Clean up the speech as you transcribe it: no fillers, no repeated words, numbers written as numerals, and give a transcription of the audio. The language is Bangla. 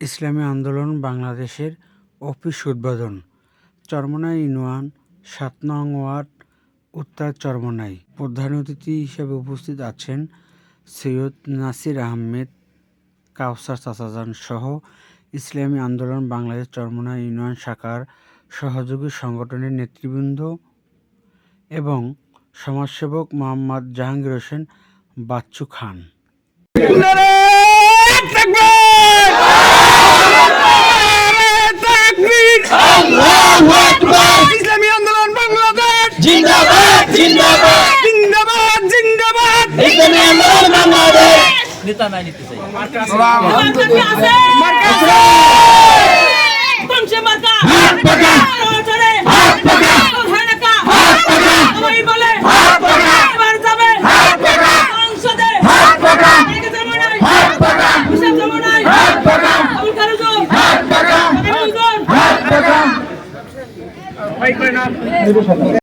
ইসলামী আন্দোলন বাংলাদেশের অফিস উদ্বোধন। চরমোনাই ইউনিয়ন ৭ নং ওয়ার্ড, উত্তর চরমোনাই। প্রধান অতিথি হিসেবে উপস্থিত আছেন সৈয়দ নাসির আহমেদ, কাউসার চাচাজান সহ ইসলামী আন্দোলন বাংলাদেশ চরমোনাই ইউনিয়ন শাখার সহযোগী সংগঠনের নেতৃবৃন্দ এবং সমাজসেবক মোহাম্মদ জাহাঙ্গীর হোসেন বাচ্চু খান। ইসলামী আন্দোলন বাংলাদেশ জিন্দাবাদ জিন্দাবাদ জিন্দাবাদ জিন্দাবাদ ইসলামী আন্দোলন বাংলাদেশ। নেতা নাই নিতে চাই